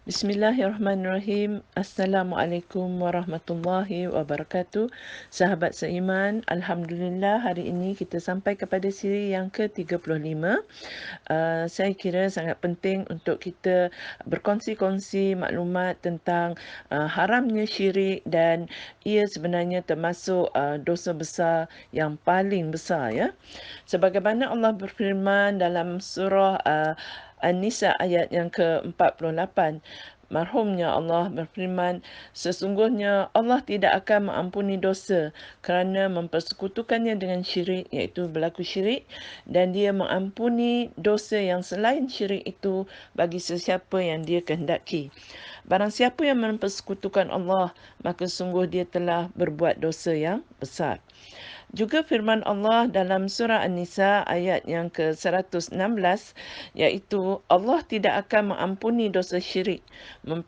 Bismillahirrahmanirrahim. Assalamualaikum warahmatullahi wabarakatuh. Sahabat seiman, Alhamdulillah hari ini kita sampai kepada siri yang ke-35. Saya kira sangat penting untuk kita berkongsi-kongsi maklumat tentang haramnya syirik dan ia sebenarnya termasuk dosa besar yang paling besar, ya. Sebagaimana Allah berfirman dalam surah An-Nisa ayat yang ke-48, marhumnya Allah berfirman, sesungguhnya Allah tidak akan mengampuni dosa kerana mempersekutukannya dengan syirik, iaitu berlaku syirik, dan dia mengampuni dosa yang selain syirik itu bagi sesiapa yang dia kehendaki. Barang siapa yang mempersekutukan Allah, maka sungguh dia telah berbuat dosa yang besar. Juga firman Allah dalam surah An-Nisa ayat yang ke-116, iaitu Allah tidak akan mengampuni dosa syirik,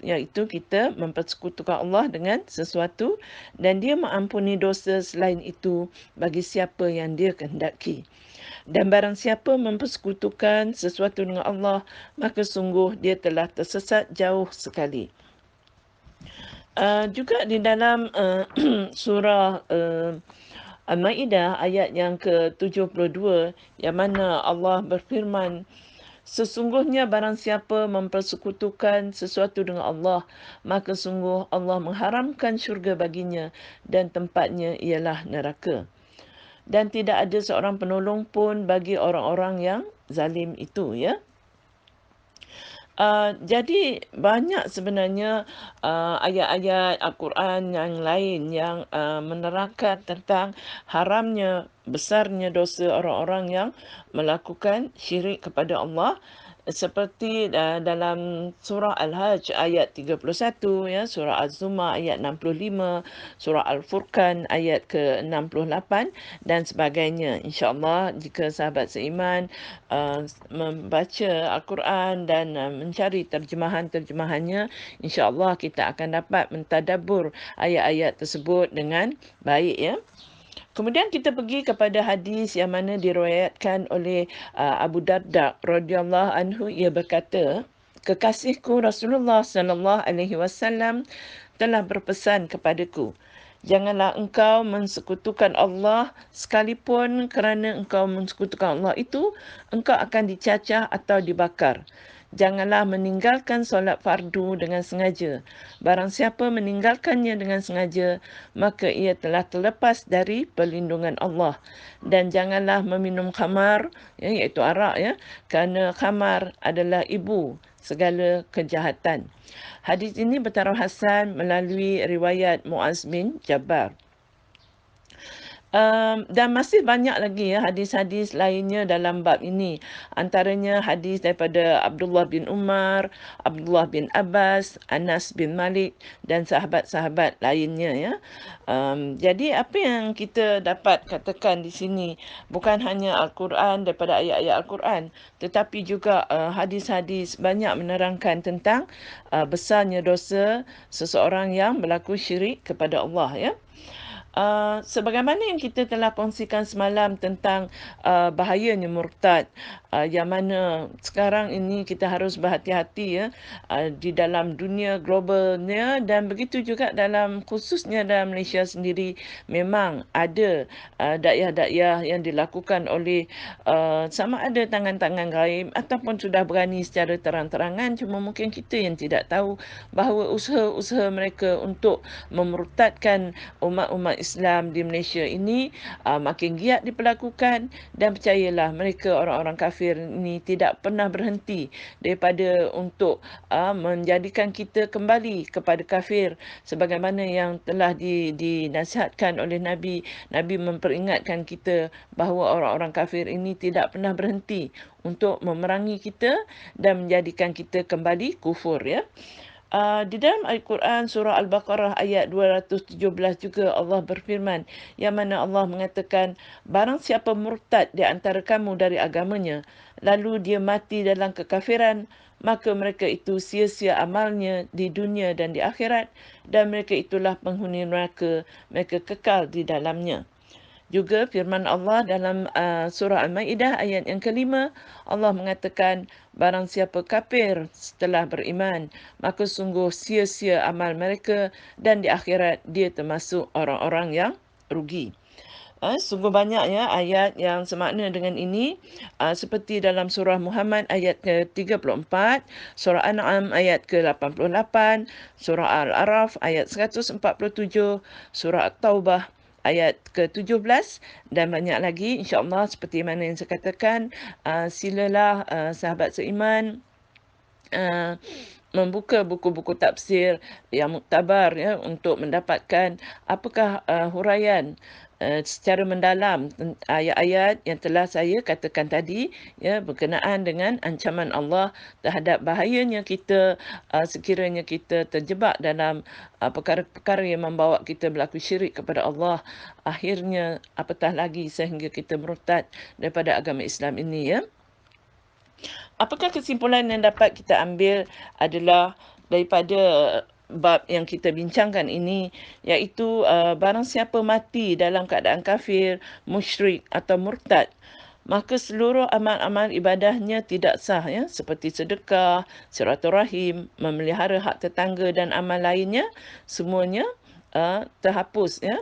iaitu kita mempersekutukan Allah dengan sesuatu, dan dia mengampuni dosa selain itu bagi siapa yang dia kehendaki. Dan barang siapa mempersekutukan sesuatu dengan Allah, maka sungguh dia telah tersesat jauh sekali. Juga di dalam surah Al-Ma'idah ayat yang ke-72, yang mana Allah berfirman, sesungguhnya barang siapa mempersekutukan sesuatu dengan Allah, maka sungguh Allah mengharamkan syurga baginya dan tempatnya ialah neraka. Dan tidak ada seorang penolong pun bagi orang-orang yang zalim itu, ya. Jadi banyak sebenarnya ayat-ayat Al-Quran yang lain yang menerangkan tentang haramnya, besarnya dosa orang-orang yang melakukan syirik kepada Allah. Seperti dalam surah Al-Hajj ayat 31, ya, surah Az-Zumar ayat 65, surah Al-Furqan ayat ke-68 dan sebagainya. InsyaAllah jika sahabat seiman membaca Al-Quran dan mencari terjemahan-terjemahannya, insya-Allah kita akan dapat mentadabbur ayat-ayat tersebut dengan baik, ya. Kemudian kita pergi kepada hadis yang mana diriwayatkan oleh Abu Darda radhiyallahu anhu. Ia berkata, kekasihku Rasulullah sallallahu alaihi wasallam telah berpesan kepadaku, janganlah engkau mensekutukan Allah, sekalipun kerana engkau mensekutukan Allah itu engkau akan dicacah atau dibakar. Janganlah meninggalkan solat fardu dengan sengaja. Barang siapa meninggalkannya dengan sengaja, maka ia telah terlepas dari perlindungan Allah. Dan janganlah meminum khamar, ya, iaitu arak, ya, kerana khamar adalah ibu segala kejahatan. Hadis ini bertaraf hasan melalui riwayat Muaz bin Jabbar. Dan masih banyak lagi, ya, hadis-hadis lainnya dalam bab ini. Antaranya hadis daripada Abdullah bin Umar, Abdullah bin Abbas, Anas bin Malik dan sahabat-sahabat lainnya, ya. Jadi apa yang kita dapat katakan di sini bukan hanya Al-Quran, daripada ayat-ayat Al-Quran, tetapi juga hadis-hadis banyak menerangkan tentang besarnya dosa seseorang yang berlaku syirik kepada Allah, ya. Sebagaimana yang kita telah kongsikan semalam tentang bahayanya murtad, yang mana sekarang ini kita harus berhati-hati, ya, di dalam dunia globalnya, dan begitu juga dalam khususnya dalam Malaysia sendiri. Memang ada dakwah-dakwah yang dilakukan oleh sama ada tangan-tangan gaib ataupun sudah berani secara terang-terangan, cuma mungkin kita yang tidak tahu bahawa usaha-usaha mereka untuk memurtadkan umat-umat Islam di Malaysia ini makin giat diperlakukan, dan percayalah mereka orang-orang kafir ini tidak pernah berhenti daripada untuk menjadikan kita kembali kepada kafir, sebagaimana yang telah dinasihatkan oleh Nabi. Nabi memperingatkan kita bahawa orang-orang kafir ini tidak pernah berhenti untuk memerangi kita dan menjadikan kita kembali kufur, ya. Di dalam Al-Quran surah Al-Baqarah ayat 217 juga Allah berfirman, yang mana Allah mengatakan, barang siapa murtad di antara kamu dari agamanya, lalu dia mati dalam kekafiran, maka mereka itu sia-sia amalnya di dunia dan di akhirat, dan mereka itulah penghuni neraka, mereka kekal di dalamnya. Juga firman Allah dalam surah Al-Maidah ayat yang kelima, Allah mengatakan, barang siapa kafir setelah beriman, maka sungguh sia-sia amal mereka dan di akhirat dia termasuk orang-orang yang rugi. Sungguh banyak ya ayat yang semakna dengan ini, seperti dalam surah Muhammad ayat ke-34, surah An'am ayat ke-88, surah Al-Araf ayat 147, surah At-Taubah ayat ke-17 dan banyak lagi, insya-Allah seperti mana yang saya katakan. Silalah sahabat seiman membuka buku-buku tafsir yang muktabar ya untuk mendapatkan apakah huraian secara mendalam ayat-ayat yang telah saya katakan tadi ya, berkenaan dengan ancaman Allah terhadap bahayanya kita sekiranya kita terjebak dalam perkara-perkara yang membawa kita berlaku syirik kepada Allah, akhirnya apatah lagi sehingga kita murtad daripada agama Islam ini ya. Apakah kesimpulan yang dapat kita ambil adalah daripada bab yang kita bincangkan ini, iaitu barang siapa mati dalam keadaan kafir, musyrik atau murtad, maka seluruh amal-amal ibadahnya tidak sah ya, seperti sedekah, silaturahim, memelihara hak tetangga dan amal lainnya, semuanya terhapus ya.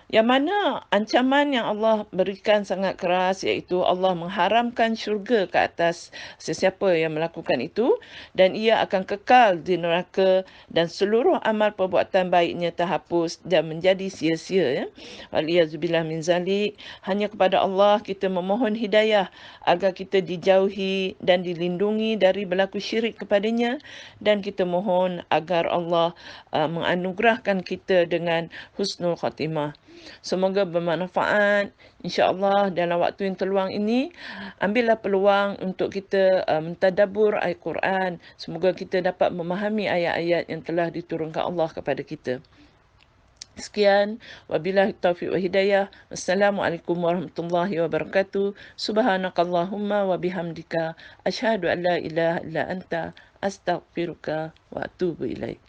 Yang mana ancaman yang Allah berikan sangat keras, iaitu Allah mengharamkan syurga ke atas sesiapa yang melakukan itu dan ia akan kekal di neraka dan seluruh amal perbuatan baiknya terhapus dan menjadi sia-sia ya. Waliyazubillah min zalik. Hanya kepada Allah kita memohon hidayah agar kita dijauhi dan dilindungi dari berlaku syirik kepadanya, dan kita mohon agar Allah menganugerahkan kita dengan husnul khatimah. Semoga bermanfaat. InsyaAllah dalam waktu yang terluang ini, ambillah peluang untuk kita mentadabbur Al-Quran. Semoga kita dapat memahami ayat-ayat yang telah diturunkan Allah kepada kita. Sekian, wabillahi taufiq wa hidayah. Wassalamualaikum warahmatullahi wabarakatuh. Subhanakallahumma wa bihamdika. Asyhadu an la ilaha illa anta. Astaghfiruka wa atubu ilaik.